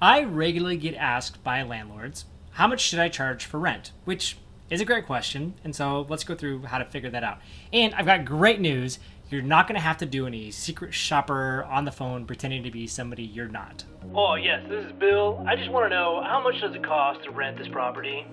I regularly get asked by landlords, how much should I charge for rent? Which is a great question, and so let's go through how to figure that out. And I've got great news. You're not going to have to do any secret shopper on the phone pretending to be somebody you're not. Oh, yes, this is Bill. I just want to know, how much does it cost to rent this property?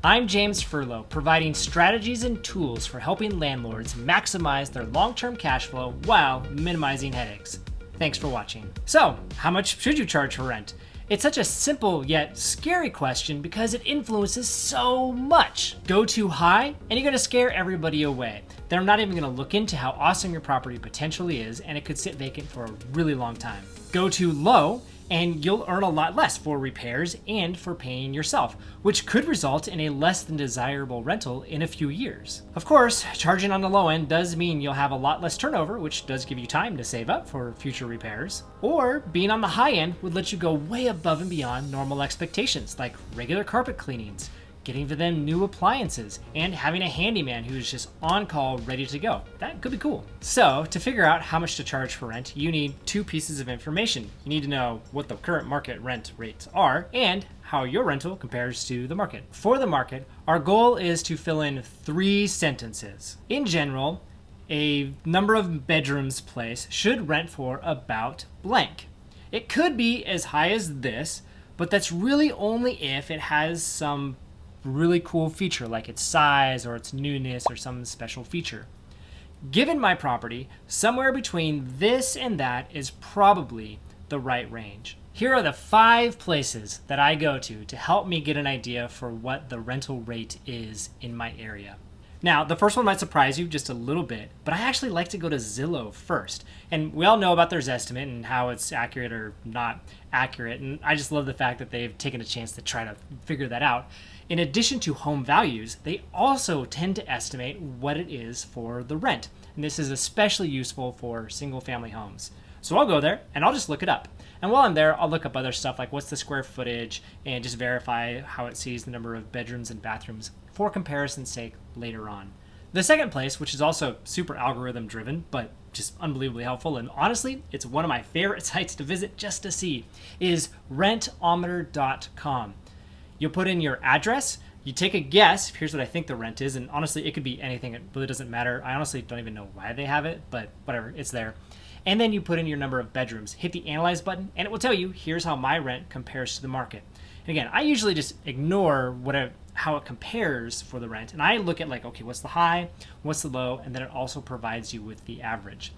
I'm James Furlo, providing strategies and tools for helping landlords maximize their long-term cash flow while minimizing headaches. Thanks for watching. So, how much should you charge for rent? It's such a simple yet scary question because it influences so much. Go too high and you're gonna scare everybody away. They're not even gonna look into how awesome your property potentially is, and it could sit vacant for a really long time. Go too low and you'll earn a lot less for repairs and for paying yourself, which could result in a less than desirable rental in a few years. Of course, charging on the low end does mean you'll have a lot less turnover, which does give you time to save up for future repairs. Or being on the high end would let you go way above and beyond normal expectations, like regular carpet cleanings, getting for them new appliances, and having a handyman who's just on call ready to go. That could be cool. So to figure out how much to charge for rent, you need two pieces of information. You need to know what the current market rent rates are and how your rental compares to the market. For the market, our goal is to fill in 3 sentences. In general, a number of bedrooms place should rent for about blank. It could be as high as this, but that's really only if it has some really cool feature like its size or its newness or some special feature. Given my property, somewhere between this and that is probably the right range. Here are the 5 places that I go to help me get an idea for what the rental rate is in my area. Now, the first one might surprise you just a little bit, but I actually like to go to Zillow first. And we all know about their estimate and how it's accurate or not accurate, and I just love the fact that they've taken a chance to try to figure that out. In addition to home values, they also tend to estimate what it is for the rent. And this is especially useful for single-family homes. So I'll go there and I'll just look it up. And while I'm there, I'll look up other stuff like what's the square footage and just verify how it sees the number of bedrooms and bathrooms for comparison's sake later on. The second place, which is also super algorithm driven, but just unbelievably helpful, and honestly, it's one of my favorite sites to visit just to see, is Rentometer.com. You'll put in your address, you take a guess, here's what I think the rent is, and honestly, it could be anything, it really doesn't matter. I honestly don't even know why they have it, but whatever, it's there. And then you put in your number of bedrooms, hit the analyze button, and it will tell you, here's how my rent compares to the market. And again, I usually just ignore how it compares for the rent, and I look at like, okay, what's the high, what's the low, and then it also provides you with the average.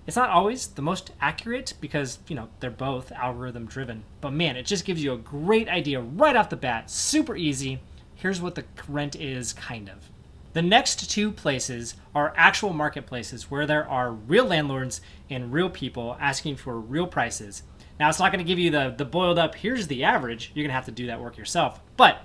It's not always the most accurate because, they're both algorithm driven, but man, it just gives you a great idea right off the bat, super easy. Here's what the rent is, kind of. The next 2 places are actual marketplaces where there are real landlords and real people asking for real prices. Now, it's not going to give you the boiled up, here's the average. You're going to have to do that work yourself, but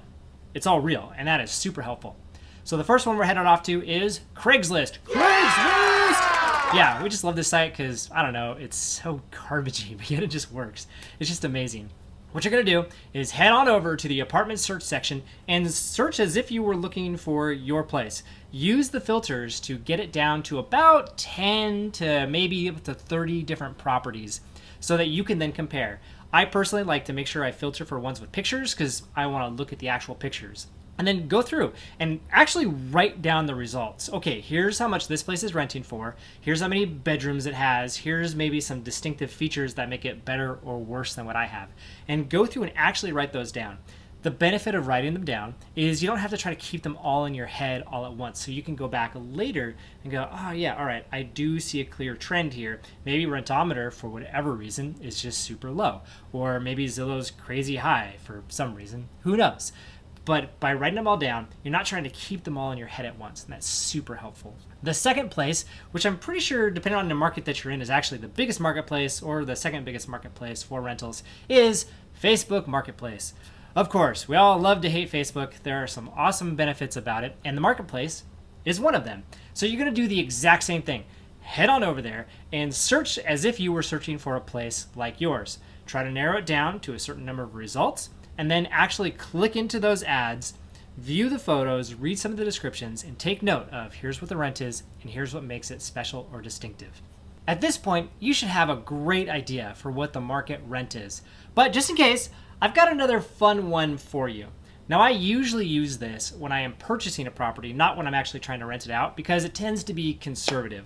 it's all real, and that is super helpful. So the first one we're headed off to is Craigslist. Craigslist! Yeah, we just love this site because, I don't know, it's so garbagey, but yet it just works. It's just amazing. What you're going to do is head on over to the apartment search section and search as if you were looking for your place. Use the filters to get it down to about 10 to maybe up to 30 different properties so that you can then compare. I personally like to make sure I filter for ones with pictures because I want to look at the actual pictures. And then go through and actually write down the results. Okay, here's how much this place is renting for. Here's how many bedrooms it has. Here's maybe some distinctive features that make it better or worse than what I have. And go through and actually write those down. The benefit of writing them down is you don't have to try to keep them all in your head all at once. So you can go back later and go, oh yeah, all right, I do see a clear trend here. Maybe Rentometer, for whatever reason, is just super low. Or maybe Zillow's crazy high for some reason. Who knows? But by writing them all down, you're not trying to keep them all in your head at once, and that's super helpful. The second place, which I'm pretty sure, depending on the market that you're in, is actually the biggest marketplace or the second biggest marketplace for rentals, is Facebook Marketplace. Of course, we all love to hate Facebook. There are some awesome benefits about it, and the marketplace is one of them. So you're going to do the exact same thing. Head on over there and search as if you were searching for a place like yours. Try to narrow it down to a certain number of results, and then actually click into those ads, view the photos, read some of the descriptions, and take note of here's what the rent is and here's what makes it special or distinctive. At this point, you should have a great idea for what the market rent is. But just in case, I've got another fun one for you. Now, I usually use this when I am purchasing a property, not when I'm actually trying to rent it out, because it tends to be conservative.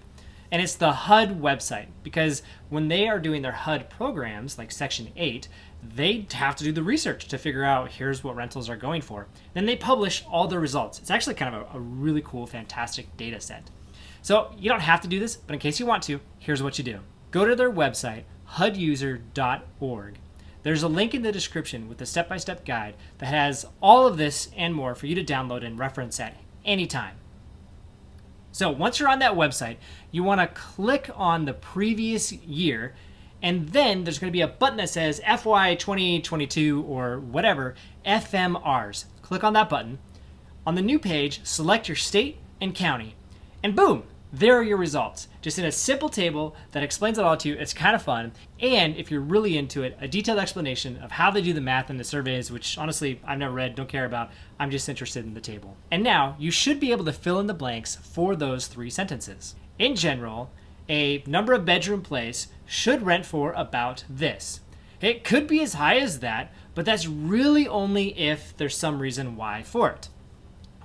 And it's the HUD website, because when they are doing their HUD programs, like Section 8, they have to do the research to figure out here's what rentals are going for. Then they publish all the results. It's actually kind of a really cool, fantastic data set. So you don't have to do this, but in case you want to, here's what you do. Go to their website, huduser.org. There's a link in the description with a step-by-step guide that has all of this and more for you to download and reference at any time. So once you're on that website, you want to click on the previous year, and then there's going to be a button that says FY 2022 or whatever, FMRs. Click on that button. On the new page, select your state and county, and boom, there are your results. Just in a simple table that explains it all to you. It's kind of fun. And if you're really into it, a detailed explanation of how they do the math in the surveys, which honestly I've never read, don't care about. I'm just interested in the table. And now you should be able to fill in the blanks for those 3 sentences. In general, a number of bedroom place should rent for about this. It could be as high as that, but that's really only if there's some reason why for it.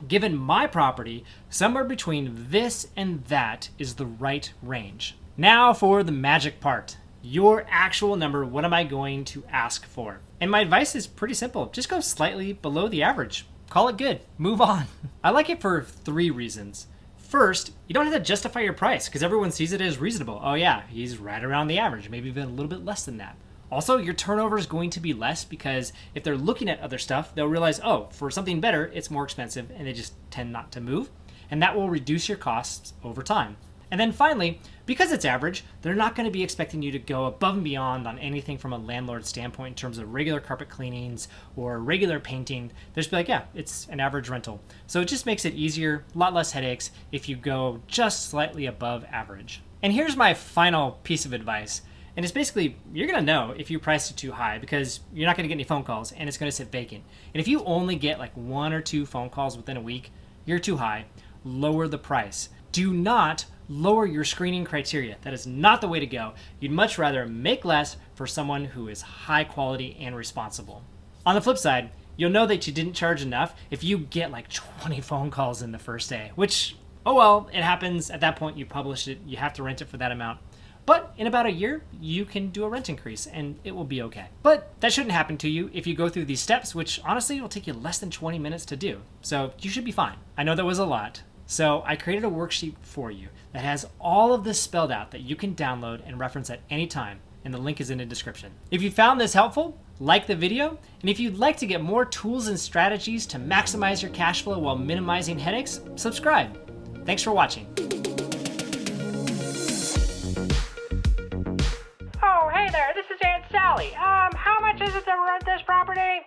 Given my property, somewhere between this and that is the right range. Now for the magic part. Your actual number, what am I going to ask for? And my advice is pretty simple. Just go slightly below the average. Call it good. Move on. I like it for 3 reasons. First, you don't have to justify your price because everyone sees it as reasonable. Oh yeah, he's right around the average, maybe even a little bit less than that. Also, your turnover is going to be less because if they're looking at other stuff, they'll realize, oh, for something better, it's more expensive, and they just tend not to move. And that will reduce your costs over time. And then finally, because it's average, they're not going to be expecting you to go above and beyond on anything from a landlord standpoint in terms of regular carpet cleanings or regular painting. They'll just be like, yeah, it's an average rental. So it just makes it easier, a lot less headaches if you go just slightly above average. And here's my final piece of advice. And it's basically, you're going to know if you priced it too high because you're not going to get any phone calls and it's going to sit vacant. And if you only get like 1 or 2 phone calls within a week, you're too high. Lower the price. Do not lower your screening criteria. That is not the way to go. You'd much rather make less for someone who is high quality and responsible. On the flip side, you'll know that you didn't charge enough if you get like 20 phone calls in the first day, which, oh well, it happens. At that point, you publish it. You have to rent it for that amount. But in about a year, you can do a rent increase and it will be okay. But that shouldn't happen to you if you go through these steps, which honestly will take you less than 20 minutes to do. So you should be fine. I know that was a lot. So I created a worksheet for you that has all of this spelled out that you can download and reference at any time. And the link is in the description. If you found this helpful, like the video. And if you'd like to get more tools and strategies to maximize your cash flow while minimizing headaches, subscribe. Thanks for watching.